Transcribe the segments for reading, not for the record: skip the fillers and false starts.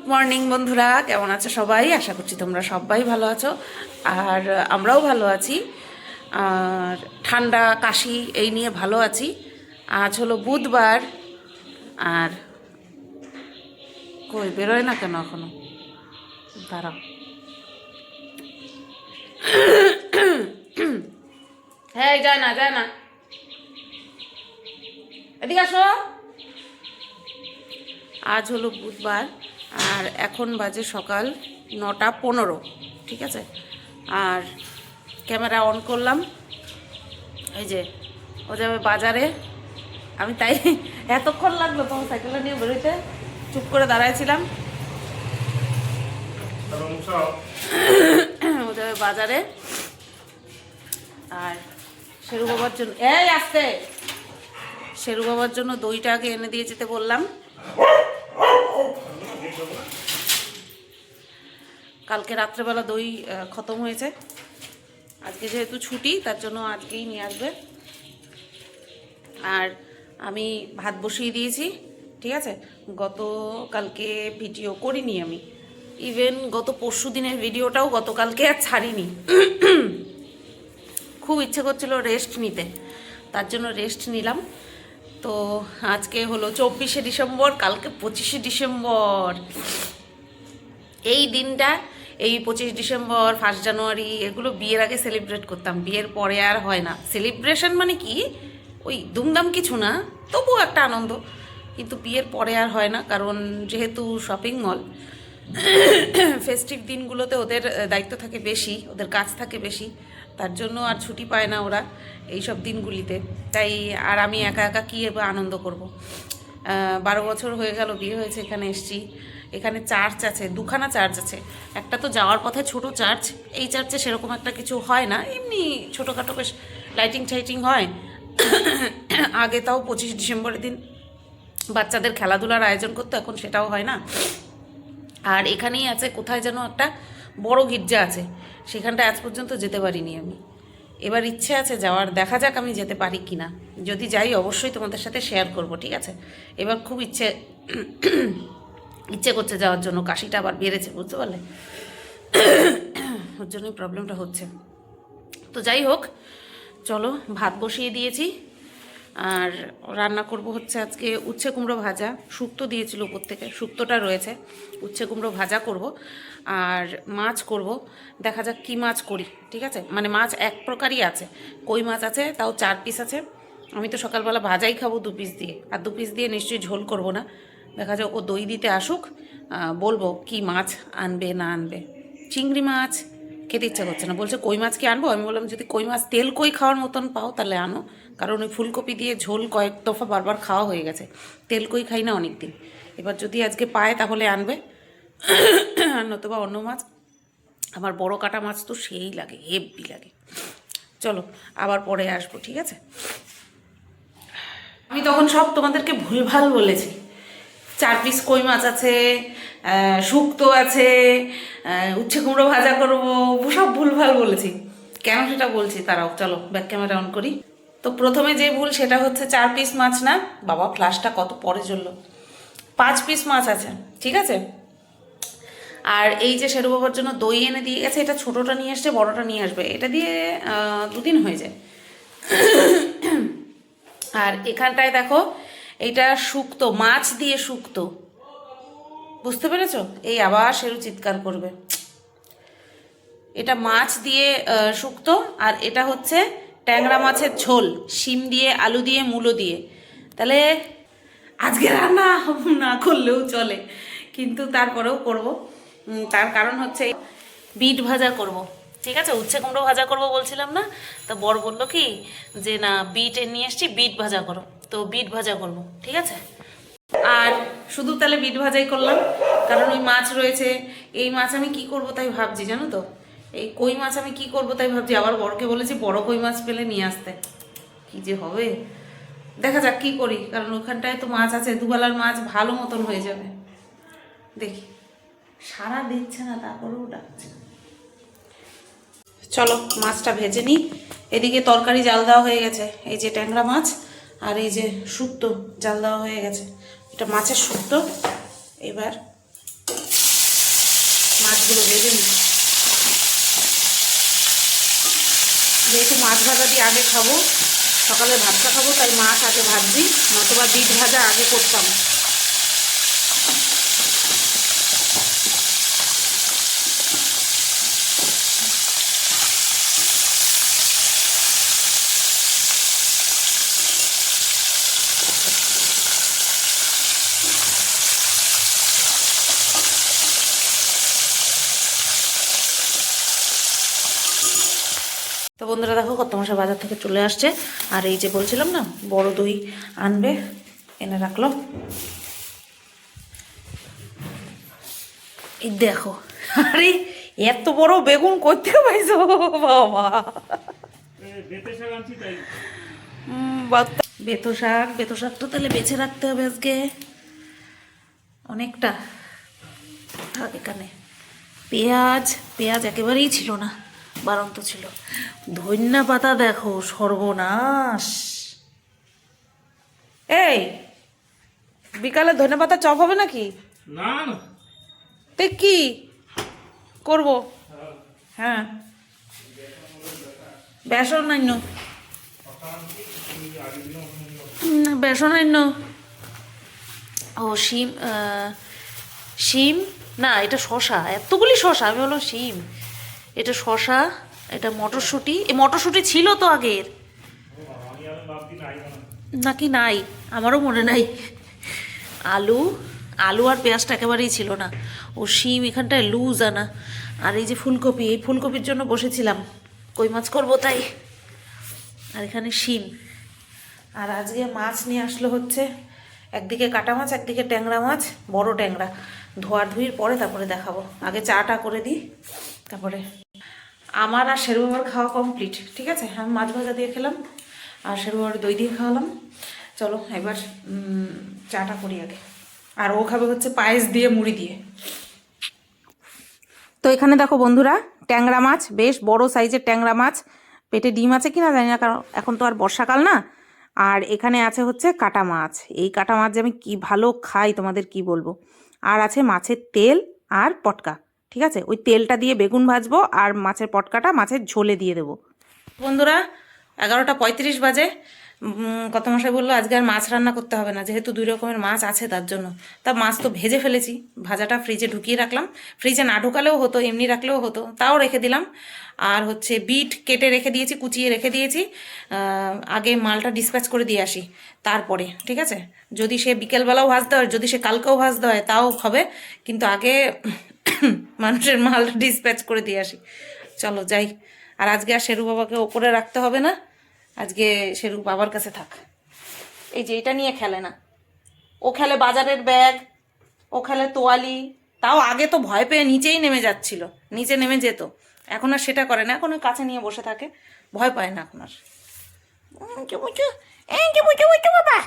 Morning বন্ধুরা, কেমন আছো সবাই? আশা করছি তোমরা সবাই ভালো আছো, আর আমরাও ভালো আছি। আর ঠান্ডা কাশি এই নিয়ে ভালো আছি। আজ হলো বুধবার, আর কই বেরোয় না কেন এখনো? দাঁড়াও, হ্যাঁ যায় না, এদিকে আসো। আজ হলো বুধবার, আর এখন বাজে সকাল 9:15, ঠিক আছে। আর ক্যামেরা অন করলাম, এই যে ও যাবে বাজারে। আমি তাই এতক্ষণ লাগলো তোমার সাইকেলটা নিয়ে বেরোতে, চুপ করে দাঁড়াইছিলাম। ও যাবে বাজারে, আর শেরু বাবার জন্য শেরু বাবার জন্য দইটা আগে এনে দিয়ে যেতে বললাম। কালকে রাত্রেবেলা দই খতম হয়েছে, আজকে যেহেতু ছুটি তার জন্য আজকেই নিয়ে আসবে। আর আমি ভাত বসিয়ে দিয়েছি, ঠিক আছে। কালকে ভিডিও করিনি আমি, ইভেন গত পরশু দিনের ভিডিওটাও গতকালকে আর ছাড়িনি। খুব ইচ্ছে করছিল রেস্ট নিতে, তার জন্য রেস্ট নিলাম। তো আজকে হলো 24শে ডিসেম্বর, কালকে 25শে ডিসেম্বর। এই দিনটা, এই 25 ডিসেম্বর, 1 জানুয়ারি, এগুলো বিয়ের আগে সেলিব্রেট করতাম, বিয়ের পরে আর হয় না। সেলিব্রেশন মানে কি, ওই দুমদাম কিছু না, তবুও একটা আনন্দ, কিন্তু বিয়ের পরে আর হয় না। কারণ যেহেতু শপিং মল, ফেস্টিভ দিনগুলোতে ওদের দায়িত্ব থাকে বেশি, ওদের কাজ থাকে বেশি, তার জন্য আর ছুটি পায় না ওরা এই সব দিনগুলিতে। তাই আর আমি একা একা কী এবার আনন্দ করব। 12 বছর হয়ে গেল বিয়ে হয়েছে, এখানে এসছি। এখানে চার্চ আছে, দুখানা চার্চ আছে। একটা তো যাওয়ার পথে ছোট চার্চ, এই চার্চে সেরকম একটা কিছু হয় না, এমনি ছোটোখাটো বেশ লাইটিং টাইটিং হয়। আগে তাও 25 ডিসেম্বরের দিন বাচ্চাদের খেলাধুলার আয়োজন করতো, এখন সেটাও হয় না। আর এখানেই আছে কোথায় যেন একটা বড় গির্জা আছে, সেখানটা আজ পর্যন্ত যেতে পারিনি আমি। এবার ইচ্ছে আছে যাওয়ার, দেখা যাক আমি যেতে পারি কি না। যদি যাই অবশ্যই তোমাদের সাথে শেয়ার করব, ঠিক আছে। এবার খুব ইচ্ছে করছে যাওয়ার জন্য, কাশিটা আবার বেড়েছে, বুঝতে পারলে, ওর জন্যই প্রবলেমটা হচ্ছে। তো যাই হোক, চলো ভাত বসিয়ে দিয়েছি, আর রান্না করব হচ্ছে আজকে উচ্ছে কুমড়ো ভাজা। শুক্তো দিয়েছিল উপর থেকে, শুক্তোটা রয়েছে, উচ্ছে কুমড়ো ভাজা করব, আর মাছ করব। দেখা যাক কী মাছ করি, ঠিক আছে। মানে মাছ এক প্রকারই আছে, কই মাছ আছে, তাও 4 পিস আছে। আমি তো সকালবেলা ভাজাই খাবো 2 পিস দিয়ে, আর 2 পিস দিয়ে নিশ্চয়ই ঝোল করব না। দেখা যাক ও দই দিতে আসুক, বলবো কি মাছ আনবে না আনবে। চিংড়ি মাছ খেতে ইচ্ছা করছে না, বলছে কই মাছ কি আনবো। আমি বললাম যদি কই মাছ তেল কই খাওয়ার মতন পাও তাহলে আনো, কারণ ওই ফুলকপি দিয়ে ঝোল কয়েক দফা বারবার খাওয়া হয়ে গেছে, তেল কই খাই না অনেক দিন। এবার যদি আজকে পায় তাহলে আনবে, আর নতুবা অন্য মাছ। আমার বড় কাটা মাছ তো সেই লাগে, হেভি লাগে। চলো আবার পরে আসবো, ঠিক আছে। আমি তখন সব তোমাদেরকে ভুলভাল বলেছি, 4 পিস কই মাছ আছে, শুক্তো আছে, উচ্ছে কুমড়ো ভাজা করবো, সব ভুলভাল বলেছি। কেন সেটা বলছি, তারাও চলো ব্যাক ক্যামেরা অন করি। তো প্রথমে যে ভুল সেটা হচ্ছে 4 পিস মাছ না, বাবা ফ্লাশটা কত পরে জ্বললো, 5 পিস মাছ আছে, ঠিক আছে। আর এই যে শেরু বাবার জন্য দই এনে দিয়ে গেছে, এটা ছোটোটা নিয়ে আসছে, বড়োটা নিয়ে আসবে, এটা দিয়ে 2 দিন হয়ে যায়। আর এখানটায় দেখো, এইটা শুক্তো, মাছ দিয়ে শুক্তো, বুঝতে পেরেছো? এই আবার শেরু চিৎকার করবে। এটা মাছ দিয়ে শুক্তো, আর এটা হচ্ছে ট্যাংরা মাছের ঝোল, শিম দিয়ে, আলু দিয়ে, মূলো দিয়ে। তাহলে আজকে রান্না না করলেও চলে, কিন্তু তারপরেও করব। তার কারণ হচ্ছে বিট ভাজা করব, ঠিক আছে। উচ্ছে কুমড়ো ভাজা করব বলছিলাম না, তো বর বললো কি যে না বিট নিয়ে এসছি, বিট ভাজা করো, তো বিট ভাজা করব, ঠিক আছে। আর শুধু তাহলে বিট ভাজাই করলাম, কারণ ওই মাছ রয়েছে। এই মাছ আমি কি করব তাই ভাবছি, জানো তো, এই কই মাছ আমি কি করব তাই ভাবছি। আবার বড়কে বলেছি বড় কই মাছ পেলে নিয়ে আসতে, কি যে হবে দেখা যাক কি করি, কারণ ওখানটায় তো মাছ আছে, দুবেলার মাছ ভালো মতন হয়ে যাবে। দেখি, সারা দিচ্ছে না তারপরেও ডাকছে। চলো মাছটা ভেজে নিই। এদিকে তরকারি জাল দেওয়া হয়ে গেছে, এই যে ট্যাংরা মাছ, আর এই যে শুক্তো জাল দেওয়া হয়ে গেছে। এটা মাছের শুক্তো। এবার মাছগুলো ভেজে নিই। যেহেতু মাছ ভাজা দিয়ে আগে খাবো, সকালে ভাতটা খাবো, তাই মাছ আগে ভাজছি, নতুবা বিট ভাজা আগে করতাম। তো বন্ধুরা দেখো কত মশা বাজার থেকে চলে আসছে। আর এই যে বলছিলাম না বড় দই আনবে, এনে রাখলো। এই দেখো, আরে এত বড় বেগুন করতে পাইছো বাবা। বেতো শাক তো তাহলে বেছে রাখতে হবে আজকে অনেকটা। থাক এখানে। পেঁয়াজ একেবারেই ছিল না, বারন্ত ছিল। ধনিয়া পাতা দেখো, সর্বনাশ। এই বিকালে ধনিয়া পাতা চপ হবে নাকি? না না, তে কি করবো? হ্যাঁ, বেসন নাই না, বেসন নাই না। ও শিম, শিম না, এটা শশা। এতগুলি শশা, আমি বললাম শিম। এটা শশা, এটা মটরশুঁটি। এই মটরশুঁটি ছিল তো আগের নাকি নাই, আমারও মনে নাই। আলু আর পেঁয়াজটা একেবারেই ছিল না। ও শিম এখানটায় লুজ আনা। আর এই যে ফুলকপি, এই ফুলকপির জন্য বসেছিলাম, কই মাছ করবো তাই। আর এখানে শিম। আর আজকে মাছ নিয়ে আসলো হচ্ছে, একদিকে কাটা মাছ, একদিকে ট্যাংরা মাছ, বড় ট্যাংরা। ধোয়াধুয়ির পরে তারপরে দেখাবো, আগে চাটা করে দিই তারপরে। আমার আর শেরু বাবার খাওয়া কমপ্লিট, ঠিক আছে। আমি মাছ ভাজা দিয়ে খেলাম আর শেরু বাবার দই দিয়ে খাওয়ালাম। চলো এবার চাটা করি আগে। আর ও খাবে হচ্ছে পায়েস দিয়ে মুড়ি দিয়ে। তো এখানে দেখো বন্ধুরা, ট্যাংরা মাছ, বেশ বড় সাইজের ট্যাংরা মাছ। পেটে ডিম আছে কিনা জানি না, কারণ এখন তো আর বর্ষাকাল না। আর এখানে আছে হচ্ছে কাটা মাছ। এই কাটা মাছ যে আমি কি ভালো খাই তোমাদের কি বলবো। আর আছে মাছের তেল আর পটকা, ঠিক আছে। ওই তেলটা দিয়ে বেগুন ভাজবো আর মাছের পটকাটা মাছের ঝোলে দিয়ে দেবো। বন্ধুরা 11:35 বাজে। কত মশাই বললো আজকে আর মাছ রান্না করতে হবে না, যেহেতু 2 রকমের মাছ আছে তার জন্য। তা মাছ তো ভেজে ফেলেছি, ভাজাটা ফ্রিজে ঢুকিয়ে রাখলাম। ফ্রিজে না ঢুকালেও হতো, এমনি রাখলেও হতো, তাও রেখে দিলাম। আর হচ্ছে বিট কেটে রেখে দিয়েছি, কুচিয়ে রেখে দিয়েছি। আগে মালটা ডিসপ্যাচ করে দিয়ে আসি তারপরে, ঠিক আছে। যদি সে বিকেলবেলাও ভাজতে হয়, যদি সে কালকেও ভাজতে হয় তাও হবে, কিন্তু আগে মানুষের মালটা ডিসপ্যাচ করে দিয়ে আসি। চলো যাই। আর আজকে আর শেরু বাবাকে ওপরে রাখতে হবে না, আজকে শেরু বাবার কাছে থাক। এই যে এটা নিয়ে খেলে না, ও খেলে বাজারের ব্যাগ, ও খেলে তোয়ালি। তাও আগে তো ভয় পেয়ে নিচেই নেমে যাচ্ছিল, নিচে নেমে যেত। এখন আর সেটা করে না, এখন ওই কাছে নিয়ে বসে থাকে, ভয় পায় না এখন আর। বাবা শুনছো বাবা।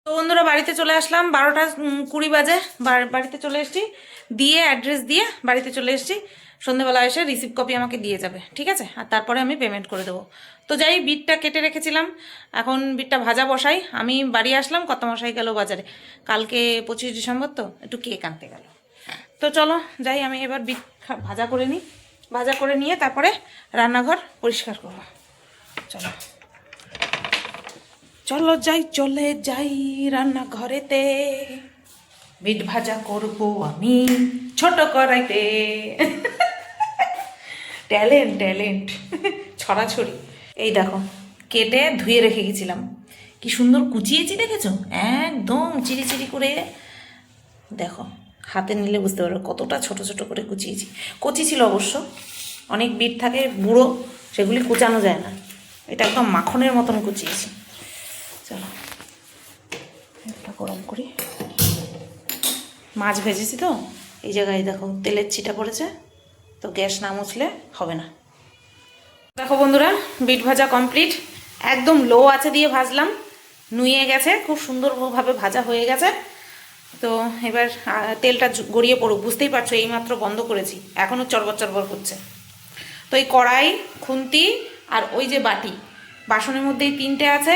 তো বন্ধুরা বাড়িতে চলে আসলাম, 12:20 বাজে। বাড়িতে চলে এসেছি, দিয়ে অ্যাড্রেস দিয়ে বাড়িতে চলে এসেছি। সন্ধ্যেবেলা এসে রিসিপ্ট কপি আমাকে দিয়ে যাবে, ঠিক আছে। আর তারপরে আমি পেমেন্ট করে দেবো। তো যাই, বিটটা কেটে রেখেছিলাম, এখন বিটটা ভাজা বসাই। আমি বাড়ি আসলাম, কত মশাই গেল বাজারে, কালকে 25 ডিসেম্বর তো একটু কেক আনতে গেল। তো চলো যাই, আমি এবার বিট ভাজা করে নিই। ভাজা করে নিয়ে তারপরে রান্নাঘর পরিষ্কার করবো। চলো চলো যাই, চলে যাই রান্নাঘরেতে। বিট ভাজা করবো আমি ছোট কড়াইতে। ট্যালেন্ট ছড়াছড়ি। এই দেখো কেটে ধুয়ে রেখে গেছিলাম, কি সুন্দর কুচিয়েছি দেখেছো, একদম চিরি চিরি করে। দেখো হাতে নিলে বুঝতে পারবে কতটা ছোট ছোট করে কুচিয়েছি। কচি ছিল অবশ্য, অনেক বিট থাকে বুড়ো, সেগুলি কুচানো যায় না। এটা একদম মাখনের মতন কুচিয়েছি। চলো একটা গরম করি। মাছ ভেজেছি তো, এই জায়গায় দেখো তেলের ছিটা পড়েছে, তো গ্যাস না মুছলে হবে না। দেখো বন্ধুরা বিট ভাজা কমপ্লিট, একদম লো আছে দিয়ে ভাজলাম, নুয়ে গেছে, খুব সুন্দরভাবে ভাজা হয়ে গেছে। তো এবার তেলটা গড়িয়ে পড়ুক, বুঝতেই পারছো এইমাত্র বন্ধ করেছি, এখনও চরবর চরবর করছে। তো এই কড়াই, খুন্তি আর ওই যে বাটি, বাসনের মধ্যেই 3টে আছে।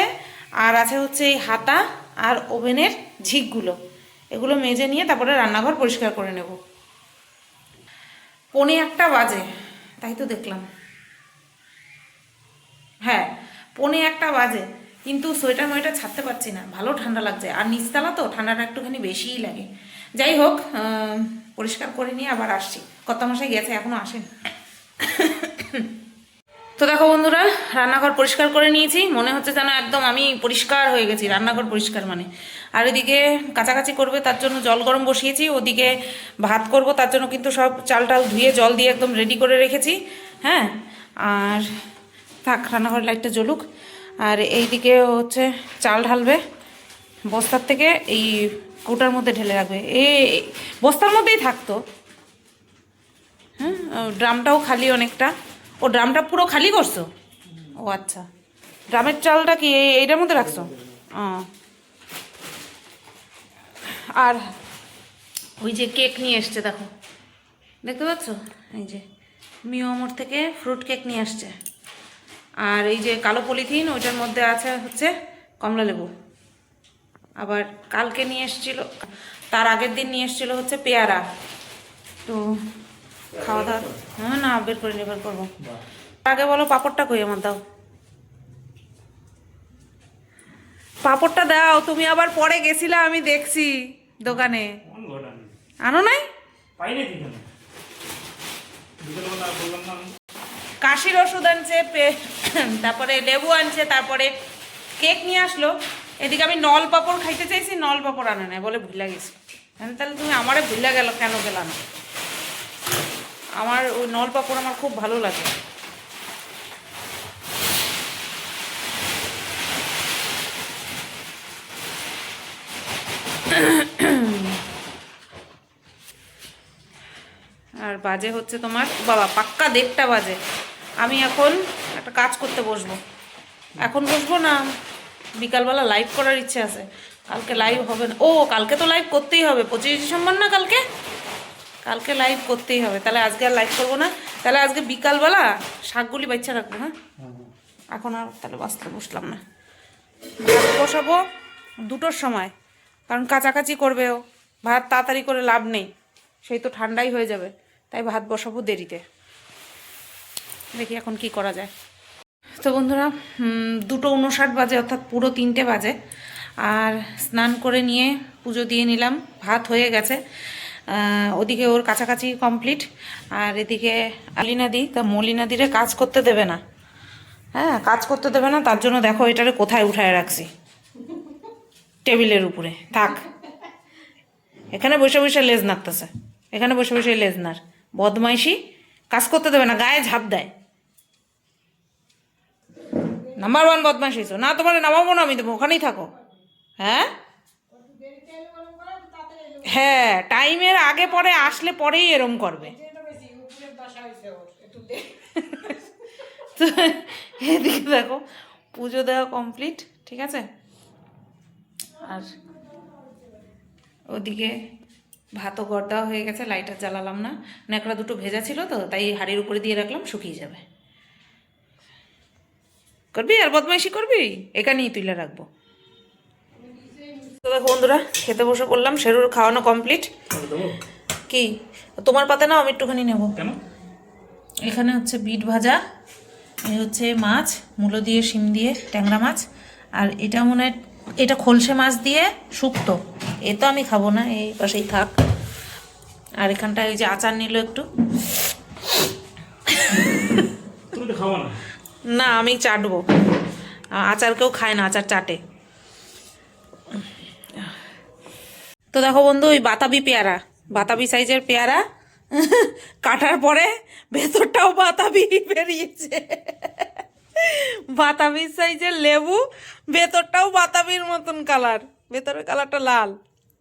আর আছে হচ্ছে এই হাতা আর ওভেনের ঝিকগুলো, এগুলো মেজে নিয়ে তারপরে রান্নাঘর পরিষ্কার করে নেব। 1:45 বাজে, তাই তো দেখলাম, হ্যাঁ 1:45 বাজে, কিন্তু সোয়েটার মোয়েটার ছাড়তে পারছি না, ভালো ঠান্ডা লাগছে, আর নিচতলা তো ঠান্ডাটা একটুখানি বেশিই লাগে। যাই হোক, পরিষ্কার করে নিয়ে আবার আসছি। কর্তামশাই গেছে, এখনো আসেন। তো দেখো বন্ধুরা, রান্নাঘর পরিষ্কার করে নিয়েছি, মনে হচ্ছে যেন একদম আমি পরিষ্কার হয়ে গেছি, রান্নাঘর পরিষ্কার মানে। আর এদিকে কাচাকাচি করবে, তার জন্য জল গরম বসিয়েছি, ওদিকে ভাত করব, তার জন্য কিন্তু সব চাল টাল ধুয়ে জল দিয়ে একদম রেডি করে রেখেছি। হ্যাঁ, আর থাক, রান্নাঘরের লাইটটা জ্বলুক। আর এইদিকে হচ্ছে চাল ঢালবে বস্তার থেকে, এই কৌটার মধ্যে ঢেলে রাখবে, বস্তার মধ্যেই থাকতো। হ্যাঁ, ড্রামটাও খালি অনেকটা। ও ড্রামটা পুরো খালি করছো? ও আচ্ছা, ড্রামের চালটা কি এইটার মধ্যে রাখছো? আর ওই যে কেক নিয়ে এসছে, দেখো, দেখতে পাচ্ছ, এই যে মিওমোর থেকে ফ্রুট কেক নিয়ে আসছে। আর এই যে কালো পলিথিন, ওইটার মধ্যে আছে হচ্ছে কমলা লেবু। আবার কালকে নিয়ে এসছিল, তার আগের দিন নিয়ে এসছিল হচ্ছে পেয়ারা। তো খাওয়া দাওয়া, হ্যাঁ না বের করে নিয়ে বের করবো। আগে বলো পাঁপড়টা কই আমার, দাও পাঁপড়টা দাও। তুমি আবার পরে গেছিলা, আমি দেখছি দোকানে, আনো নাই? কাশির ওষুধ আনছে, তারপরে লেবু আনছে, তারপরে কেক নিয়ে আসলো। এদিকে আমি নল পাঁপড় খাইতে চাইছি, নল পাঁপড় আনে নাই, বলে ভুলে গেছি। তাহলে তুমি আমারে ভুলে গেল কেন, গেলাম? আমার ওই নল পাঁপড় আমার খুব ভালো লাগে। আর বাজে হচ্ছে তোমার বাবা পাক্কা 1:30 বাজে। আমি এখন একটা কাজ করতে বসবো। এখন বসবো না, বিকালবেলা লাইভ করার ইচ্ছে আছে। কালকে লাইভ হবে না, ও কালকে তো লাইভ করতেই হবে, 25 ডিসেম্বর না কালকে, কালকে লাইভ করতেই হবে। তাহলে আজকে আর লাইভ করবো না, তাহলে আজকে বিকালবেলা শাকগুলি বাচ্চা রাখবো। হ্যাঁ, এখন আর তাহলে বাঁচতে বসলাম না, ভাত বসাবো 2টোর সময়, কারণ কাচাকাচি করবে ও, ভাত তাড়াতাড়ি করে লাভ নেই, সেই তো ঠান্ডাই হয়ে যাবে, তাই ভাত বসাবো দেরিতে। দেখি এখন কি করা যায়। তো বন্ধুরা, 2:59 বাজে, অর্থাৎ পুরো 3টে বাজে। আর স্নান করে নিয়ে পুজো দিয়ে নিলাম, ভাত হয়ে গেছে। ওদিকে ওর কাছাকাছি কমপ্লিট। আর এদিকে মলিনাদি, তা মলিনাদিরে কাজ করতে দেবে না। হ্যাঁ, কাজ করতে দেবে না, তার জন্য দেখো এটারে কোথায় উঠায় রাখছি, টেবিলের উপরে। থাক, এখানে বসে বসে লেজ নাড়তেছে, এখানে বসে বসে লেজ নাড়, বদমাইশি, কাজ করতে দেবে না, গায়ে ঝাঁপ দেয়। নাম্বার 1 বদমাইশ হয়েছো না, তোমার নামাবো না আমি, তুমি ওখানেই থাকো। হ্যাঁ হ্যাঁ, টাইমের আগে পরে আসলে পরেই এরম করবে। তো এদিকে দেখো পুজো দেওয়া কমপ্লিট, ঠিক আছে। আর ওদিকে ভাতও গড় দেওয়া হয়ে গেছে, লাইটার জ্বালালাম না, ন্যাকড়া দুটো ভেজা ছিল তো, তাই হাঁড়ির উপরে দিয়ে রাখলাম, শুকিয়ে যাবে। করবি আর বদমাইশি করবি, এখানেই তুলে রাখবো। তো দেখো বন্ধুরা, খেতে বসে পড়লাম, শেরুর খাওয়ানো কমপ্লিট। কি তোমার পাতে নাও, আমি একটুখানি নেবো। এখানে হচ্ছে বিট ভাজা, এই হচ্ছে মাছ, মূলো দিয়ে শিম দিয়ে ট্যাংরা মাছ, আর এটা মনে হয় এটা খলসে মাছ দিয়ে শুক্তো। এ তো আমি খাবো না, এই পাশেই থাক। আর এখানটা এই যে আচার নিল একটু, না আমি চাটবো, আচার কেউ খায় না, আচার চাটে। তো দেখো বন্ধু, ওই বাতাবি পেয়ারা, বাতাবি সাইজের পেয়ারা, কাটার পরে ভেতরটাও বাতাবি বেরিয়েছে। বাতাবি সাইজের লেবু, ভেতরটাও বাতাবির মতন কালার, ভেতরের কালারটা লাল।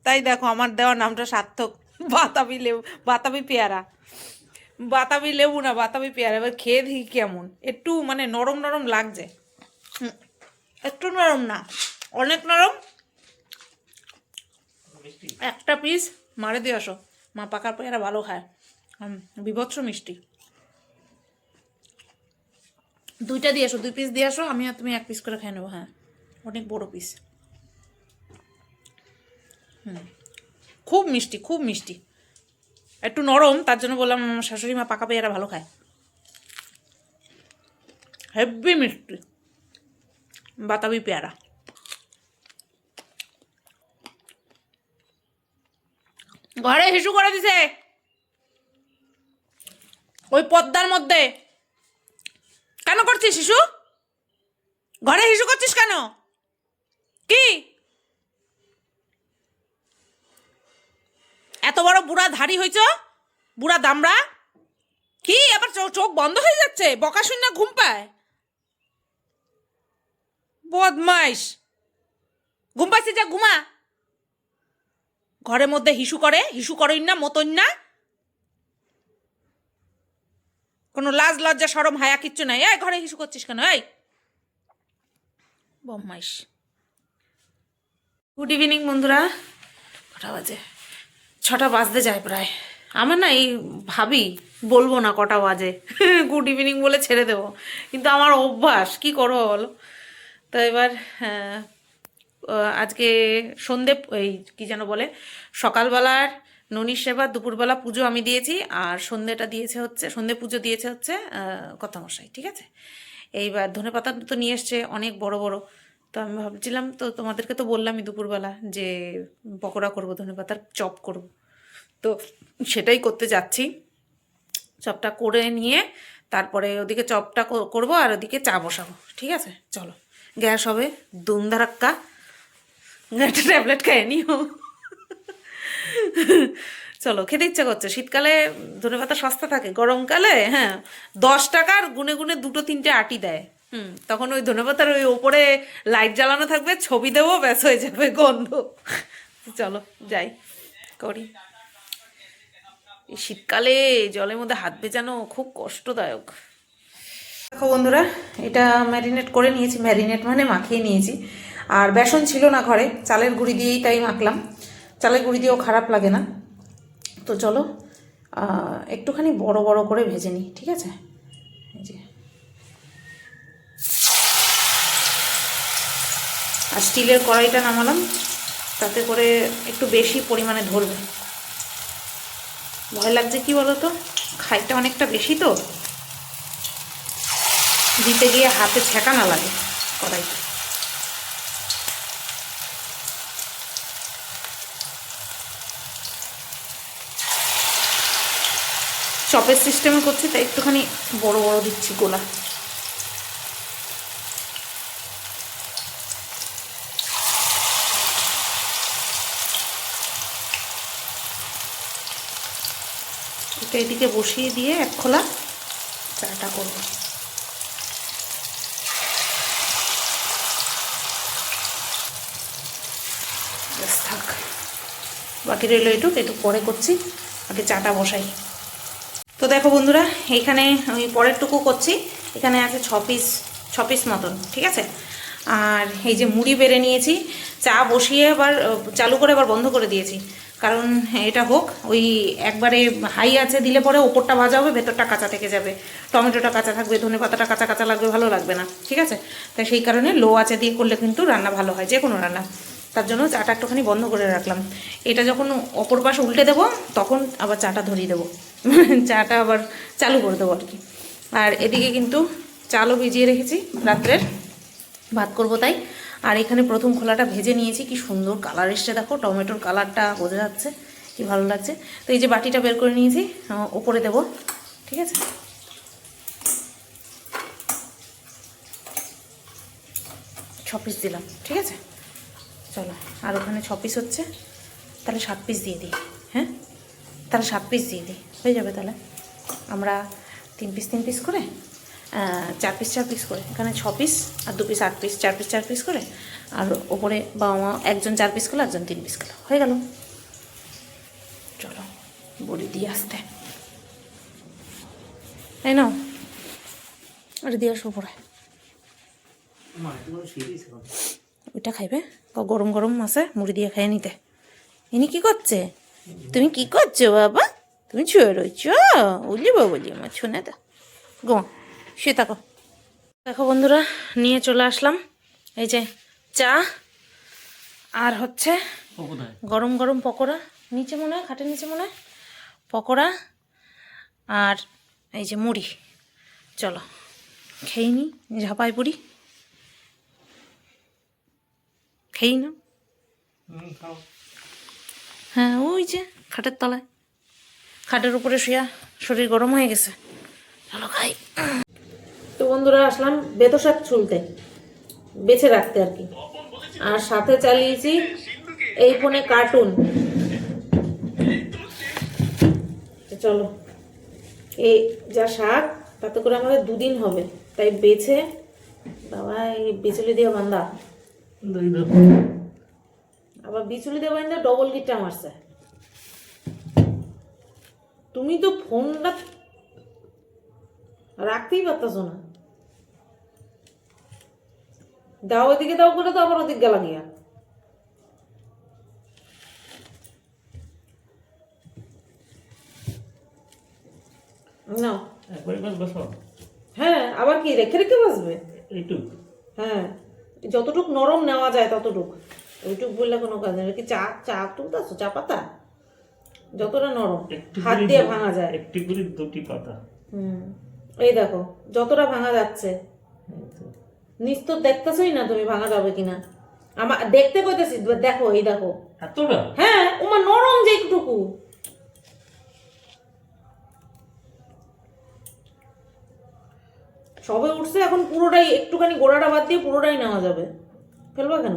তাই দেখো আমার দেওয়া নামটা সার্থক, বাতাবি লেবু, বাতাবি পেয়ারা। বাতাবি লেবু না, বাতাবি পেয়ারা। এবার খেয়ে দেখি কেমন, একটু মানে নরম নরম লাগছে, একটু নরম না, অনেক নরম। একটা পিস মারে দিয়ে আসো, মা পাকার পেয়ারা ভালো খায়, বিভৎস মিষ্টি। 2টা দিয়ে আসো, 2 পিস দিয়ে আসো, আমি আর তুমি 1 পিস করে খেয়ে নেবো। হ্যাঁ অনেক বড় পিস। খুব মিষ্টি, খুব মিষ্টি, একটু নরম, তার জন্য বললাম আমার শাশুড়ি মা পাকা পেয়ারা ভালো খায়। হেভি মিষ্টি বাতাবি পেয়ারা। ঘরে হিসু করে দিছে ওই পদ্মার মধ্যে। কেন করছিস শিশু? ঘরে হিসু করছিস কেন? কি এত বড় বুড়া ধাড়ি হইছ, বুড়া দামড়া? কি আবার চোখ বন্ধ হয়ে যাচ্ছে? বকা শূন্য ঘুম পায়? বদমাইশ, ঘুম পাইছে, যা ঘুমা। ঘরের মধ্যে হিসু করে, হিসু করই না মতন না, কোনো লাজ লজ্জা সরম হায়া কিচ্ছু নাই। এই ঘরে হিসু করছিস কেন? এই বদমাইশ। গুড ইভিনিং বন্ধুরা। কটা বাজে? 6টা বাজতে যায় প্রায়। আমার না এই ভাবি বলবো না কটা বাজে, গুড ইভিনিং বলে ছেড়ে দেবো, কিন্তু আমার অভ্যাস, কি করবো বলো। তো এবার আজকে সন্ধে এই কি যেন বলে, সকালবেলার ননির সেবা, দুপুরবেলা পুজো আমি দিয়েছি, আর সন্ধেটা দিয়েছে হচ্ছে, সন্ধে পুজো দিয়েছে হচ্ছে কর্তামশাই, ঠিক আছে। এইবার ধনেপাতা তো নিয়ে এসছে অনেক বড় বড়। তো আমি ভাবছিলাম, তো তোমাদেরকে তো বললামই দুপুরবেলা যে পকোড়া করবো, ধনেপাতার চপ করব, তো সেটাই করতে যাচ্ছি। চপটা করে নিয়ে তারপরে ওদিকে চপটা করবো আর ওদিকে চা বসাবো, ঠিক আছে। চলো, গ্যাস হবে দুমধারাক্কা, একটা ট্যাবলেট খেয়ে নিও। চলো, খেতে ইচ্ছা করছে। শীতকালে ধনেপাতা সস্তা থাকে, গরমকালে হ্যাঁ 10 টাকার গুনে গুনে 2-3টে আটি দেয়। তখন ওই ধনেপাতার ওই ওপরে লাইট জ্বালানো থাকবে, ছবি দেবো, ব্যাস হয়ে যাবে গন্ধ। চলো যাই করি। এই শীতকালে জলের মধ্যে হাত ভেজানো খুব কষ্টদায়ক। দেখো বন্ধুরা, এটা ম্যারিনেট করে নিয়েছি, ম্যারিনেট মানে মাখিয়ে নিয়েছি। আর বেসন ছিল না ঘরে, চালের গুঁড়ি দিয়েই তাই মাখলাম। চালের গুঁড়ি দিয়েও খারাপ লাগে না। তো চলো একটুখানি বড় বড় করে ভেজে নিই, ঠিক আছে। এই যে, আর স্টিলের কড়াইটা নামালাম, তাতে করে একটু বেশি পরিমাণে ধরবে। ভয় লাগছে কি বলো তো, খাইটা অনেকটা বেশি তো, দিতে গিয়ে হাতে ছেঁকা না লাগে কড়াইটা। চপের সিস্টেমে করছি, তাই একটুখানি বড় বড় দিচ্ছি গোলা। এটা এদিকে বসিয়ে দিয়ে এক খোলা চাটা করবো। থাক, বাকি রইলো এটুক, একটু পরে করছি, আগে চাটা বসাই। তো দেখো বন্ধুরা, এইখানে আমি পরেরটুকু করছি। এখানে আছে 6 পিস মতন, ঠিক আছে। আর এই যে মুড়ি বেড়ে নিয়েছি, চা বসিয়ে আবার চালু করে আবার বন্ধ করে দিয়েছি, কারণ এটা হোক, ওই একবারে হাই আছে দিলে পরে ওপরটা ভাজা হবে, ভেতরটা কাঁচা থেকে যাবে, টমেটোটা কাঁচা থাকবে, ধনেপাতাটা কাঁচা কাঁচা লাগবে, ভালো লাগবে না, ঠিক আছে। তাই সেই কারণে লো আছে দিয়ে করলে কিন্তু রান্না ভালো হয়, যে কোনো রান্না। তার জন্য চাটা একটুখানি বন্ধ করে রাখলাম। এটা যখন অপর পাশে উল্টে দেবো, তখন আবার চাটা ধরিয়ে দেবো, চাটা আবার চালু করে দেবো আর কি। আর এদিকে কিন্তু চালও ভিজিয়ে রেখেছি, রাত্রের ভাত করবো তাই। আর এখানে প্রথম খোলাটা ভেজে নিয়েছি, কি সুন্দর কালার এসছে দেখো, টমেটোর কালারটা বোঝা যাচ্ছে, কি ভালো লাগছে। তো এই যে বাটিটা বের করে নিয়েছি, ওপরে দেবো, ঠিক আছে। 6 পিস দিলাম, ঠিক আছে। চলো, আর ওখানে 6 পিস হচ্ছে, তাহলে 7 পিস দিয়ে দিই। হ্যাঁ, তাহলে 7 পিস দিয়ে দিই, হয়ে যাবে। তাহলে আমরা 3 পিস করে 4 পিস করে, এখানে 6 পিস আর 2 পিস 8 পিস, 4 পিস 4 পিস করে। আর ওপরে বাবা মা একজন 4 পিস করলো, একজন 3 পিস করলো, হয়ে গেল। চলো বড়ি দিয়ে আসতে, তাই না? আর দিয়ে আসবো পরে, ওইটা খাইবে গরম গরম মাছে মুড়ি দিয়ে খাইয়ে নিতে। ইনি কি করছে? তুমি কি করছো বাবা? তুমি শুয়ে রয়েছ? বলি বলি আমার শুনে তো গো, শুয়ে থাকো। দেখো বন্ধুরা, নিয়ে চলে আসলাম এই যে চা আর হচ্ছে গরম গরম পকোড়া, নিচে মনে হয় খাটের নিচে মনে হয় পকোড়া, আর এই যে মুড়ি। চলো খেয়ে নি, ঝাপাই পড়ি, খেয়ে না। হ্যাঁ ওই যে খাটের তলায়, খাটের উপরে শুয়া শরীর গরম হয়ে গেছে। চলো খাই। তো বন্ধুরা আসলাম বেতো শাক ছুলতে, বেছে রাখতে আর কি, আর সাথে চালিয়েছি এই ফোনে কার্টুন। চলো এই যা শাক তাতে করে আমাদের 2 দিন হবে, তাই বেছে বাবা এই বিচুলি দিয়ে বান্ধা, আবার বিচুলি দিয়ে বান্ধা ডবল গিটটা মারছে। তুমি তো ফোনটা রাখতেই পারতেছ না, দাও ওইদিকে দাও করে তো আবার ওদিক গেলা গিয়া। না হ্যাঁ আবার কি রেখে রেখে বাসবে? হ্যাঁ যতটুক নরম নেওয়া যায় ততটুক, ওইটুক বললে কোনো কাজ নেই। কি চা চা তুলতেছো, চা পাতা যতটা নরম হাত দিয়ে ভাঙা যায়, একটি করে 2টি পাতা। এই দেখো যতটা ভাঙা যাচ্ছে, নিশ্চয় দেখতেছই না তুমি ভাঙা যাবে কিনা। আমার দেখতে কইতেছি, দেখো এই দেখো এতটা। হ্যাঁ ওমা নরম যে একটুকু। সবে উঠছে এখন, পুরোটাই একটুখানি গোড়াটা বাদ দিয়ে পুরোটাই নেওয়া যাবে, ফেলবা কেন?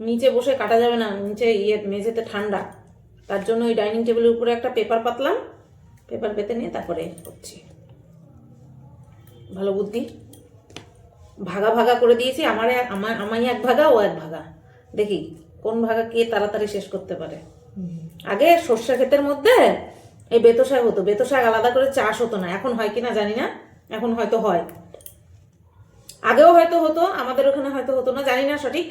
নিচে বসে কাটা যাবে না, নিচে মেঝেতে ঠান্ডা, তার জন্য ওই ডাইনিং টেবিলের উপরে একটা পেপার পাতলাম, পেপার পেতে নিয়ে তারপরে করছি। ভালো বুদ্ধি, ভাগা ভাগা করে দিয়েছি, আমায় 1 ভাগা ও 1 ভাগা, দেখি কোন ভাগা কে তাড়াতাড়ি শেষ করতে পারে। আগে সর্ষে ক্ষেতের মধ্যে এই বেতো শাক হতো, বেতো শাক আলাদা করে চাষ হতো না, এখন হয় কিনা জানি না, এখন হয়তো হয়, আগেও হয়তো হতো, আমাদের ওখানে হয়তো হতো না, জানি না সঠিক।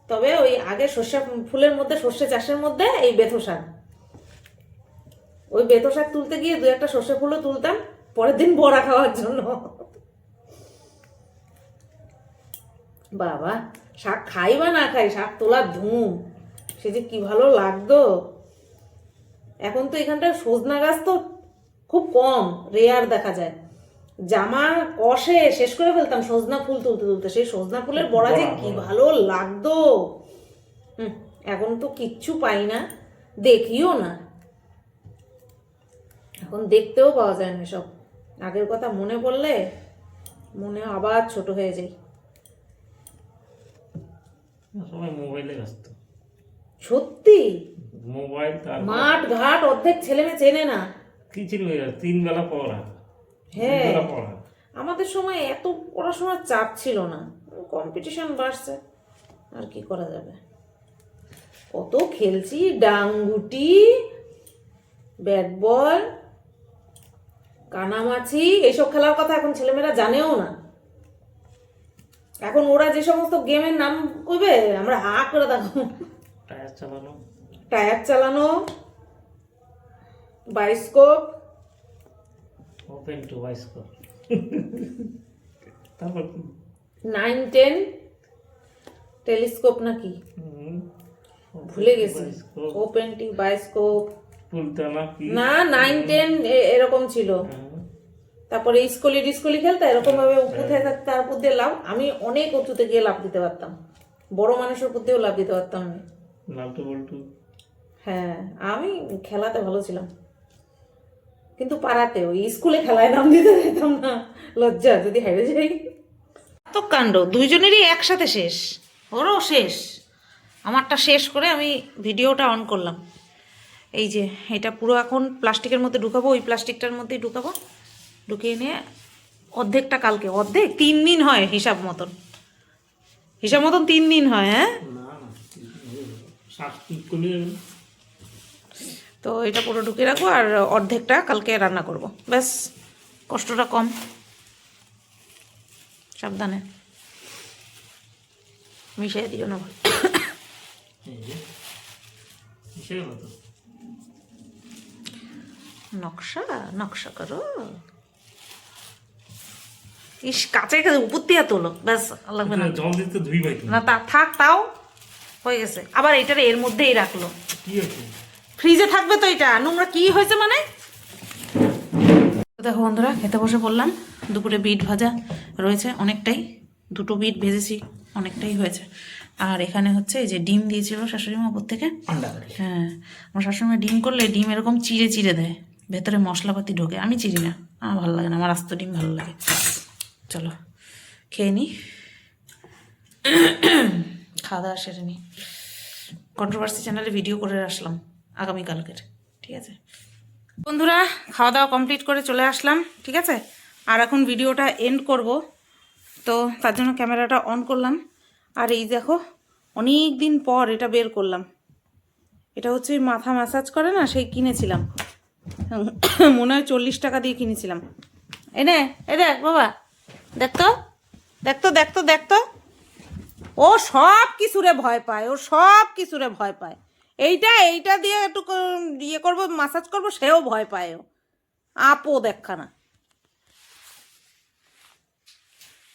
তবে ওই আগে সর্ষে ফুলের মধ্যে, সর্ষে চাষের মধ্যে এই বেতো শাক, ওই বেতো শাক তুলতে গিয়ে 2-1টা সর্ষে ফুলও তুলতাম পরের দিন বড়া খাওয়ার জন্য। বাবা শাক খাই বা না খাই, শাক তোলার ধুম সে যে কি ভালো লাগতো। এখন তো এখানটায় সজনা গাছ তো খুব কম, রেয়ার দেখা যায়। জামা কষে শেষ করে ফেলতাম সজনা ফুল তুলতে তুলতে, সেই সজনা ফুলের বড়া যে কি ভালো লাগতো। এখন তো কিচ্ছু পাই না, দেখিও না, এখন দেখতেও পাওয়া যায় না সব। আগের কথা মনে পড়লে মনে আবার ছোট হয়ে যায়। সবাই মোবাইলে ব্যস্ত, সত্যি মোবাইল, মাঠ ঘাট অর্ধেক ছেলে মেয়ে চেনে না। কি ছিল 3 বেলা পড়া? হ্যাঁ আমাদের সময় এত পড়াশোনার চাপ ছিল না, কম্পিটিশন বাড়ছে, আর কি করা যাবে। কত খেলছি, ডাংগুটি, ব্যাট বল, কানামাছি, এইসব খেলার কথা এখন ছেলেমেয়েরা জানেও না। এখন ওরা যে সমস্ত গেমের নাম কইবে আমরা হা করে দেখো। টায়ার চালানো, বায়োস্কোপ, ওপেন টু বায়োস্কোপ, তারপর 9-10 টেলিস্কোপ নাকি ভুলে গেছি, ওপেন টু বায়োস্কোপ না 9-10 এরকম ছিল। তারপরে স্কুলি খেলতে এরকম ভাবে উঠে তার উপর দিয়ে লাভ, আমি অনেক উঁচুতে গিয়ে লাভ দিতে পারতাম, বড় মানুষের উপর দিয়েও লাভ দিতে পারতাম আমি। হ্যাঁ আমি খেলাতে ভালো ছিলাম, কিন্তু পাড়াতে ওই স্কুলে খেলায় নাম দিতে যেতাম না, লজ্জা যদি হেরে যাই। তো কাণ্ড দুইজনেরই একসাথে শেষ, ওরও শেষ, আমারটা শেষ করে আমি ভিডিওটা অন করলাম। এই যে এটা পুরো এখন প্লাস্টিকের মধ্যে ঢুকাবো, ওই প্লাস্টিকটার মধ্যেই ঢুকাবো, ঢুকিয়ে নিয়ে অর্ধেকটা কালকে, অর্ধেক 3 দিন হয় হিসাব মতন 3 দিন হয়। হ্যাঁ তো এটা পুরো ঢুকিয়ে রাখবো, আর অর্ধেকটা কালকে রান্না করব, ব্যাস কষ্টটা কম। সাবধানে মিশিয়ে দিও না। নকশা নকশা করো। ইস, কাছে কাছে উপর দিয়ে তোলো, ব্যাস আর লাগবে না। জল দিতে ধুই পাই না তা থাক, তাও হয়ে গেছে। আবার এটারে এর মধ্যেই রাখলো, কি আছে? ফ্রিজে থাকবে তো। এটা নোংরা কি হয়েছে মানে? দেখো বন্ধুরা, খেতে বসে পড়লাম। দুপুরে বিট ভাজা রয়েছে অনেকটাই, 2টো বিট ভেজেছি, অনেকটাই হয়েছে। আর এখানে হচ্ছে এই যে ডিম দিয়েছিল শাশুড়ি মা উপর থেকে। হ্যাঁ, আমার শাশুড়ি ডিম করলে ডিম এরকম চিড়ে চিড়ে দেয়, ভেতরে মশলাপাতি ঢোকে। আমি চিড়ি না, আমার ভালো লাগে না, আমার আস্ত ডিম ভালো লাগে। চলো খেয়ে নিই, খাওয়া দাওয়া সেরে নিই। কন্ট্রোভার্সি চ্যানেলে ভিডিও করে আসলাম আগামীকালকের, ঠিক আছে বন্ধুরা। খাওয়া দাওয়া কমপ্লিট করে চলে আসলাম, ঠিক আছে। আর এখন ভিডিওটা এন্ড করব, তো তার জন্য ক্যামেরাটা অন করলাম। আর এই দেখো, অনেক দিন পর এটা বের করলাম। এটা হচ্ছে মাথা ম্যাসাজ করে না, সেই কিনেছিলাম, মনে হয় 40 টাকা দিয়ে কিনেছিলাম। এনে এ দেখ বাবা, দেখতো দেখতো দেখতো দেখতো, ও সব কিছুরে ভয় পায়, ও সব কিছুরে ভয় পায়। এইটা দিয়ে একটু ইয়ে করবো, মাসাজ করবো, সেও ভয় পায়। ও আপো দেখা না।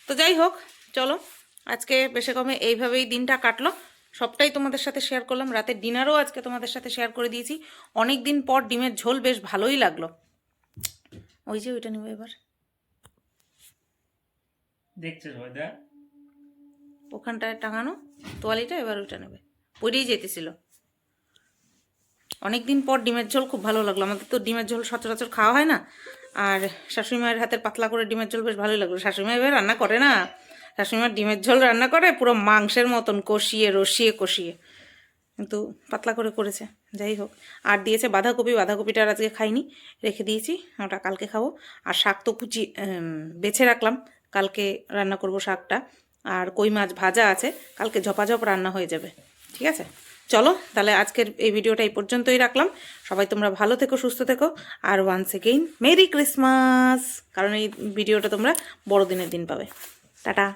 তো যাই হোক, চলো আজকে বেশি কমে এইভাবেই দিনটা কাটলো। সবটাই তোমাদের সাথে শেয়ার করলাম। রাতের ডিনারও আজকে তোমাদের সাথে শেয়ার করে দিয়েছি। অনেক দিন পর ডিমের ঝোল, বেশ ভালোই লাগলো। ওই যে ওইটা নেবো এবার, দেখছে সবাই, দেখ ওখানটায় টাঙানো তোয়ালিটা, এবার ওইটা নেবে। পরেই যেতেছিল। অনেক দিন পর ডিমের ঝোল খুব ভালো লাগলো। আমাদের তো ডিমের ঝোল সচরাচর খাওয়া হয় না। আর শাশুড়ি মায়ের হাতের পাতলা করে ডিমের ঝোল বেশ ভালোই লাগলো। শাশুড়ি মা এবার রান্না করে না, শাশুড়ি মার ডিমের ঝোল রান্না করে পুরো মাংসের মতন কষিয়ে রসিয়ে কষিয়ে, কিন্তু পাতলা করে করেছে। যাই হোক, আর দিয়েছে বাঁধাকপি। বাঁধাকপিটা আর আজকে খাইনি, রেখে দিয়েছি, ওটা কালকে খাবো। আর শাক তো বেছে রাখলাম, কালকে রান্না করব শাকটা। আর কই মাছ ভাজা আছে, কালকে ঝপাঝপ রান্না হয়ে যাবে, ঠিক আছে। চলো তাহলে আজকের এই ভিডিওটা এই পর্যন্তই রাখলাম। সবাই তোমরা ভালো থেকো, সুস্থ থেকো। আর ওয়ান্স এগেইন মেরি ক্রিসমাস, কারণ এই ভিডিওটা তোমরা বড়দিনের দিন পাবে। টাটা।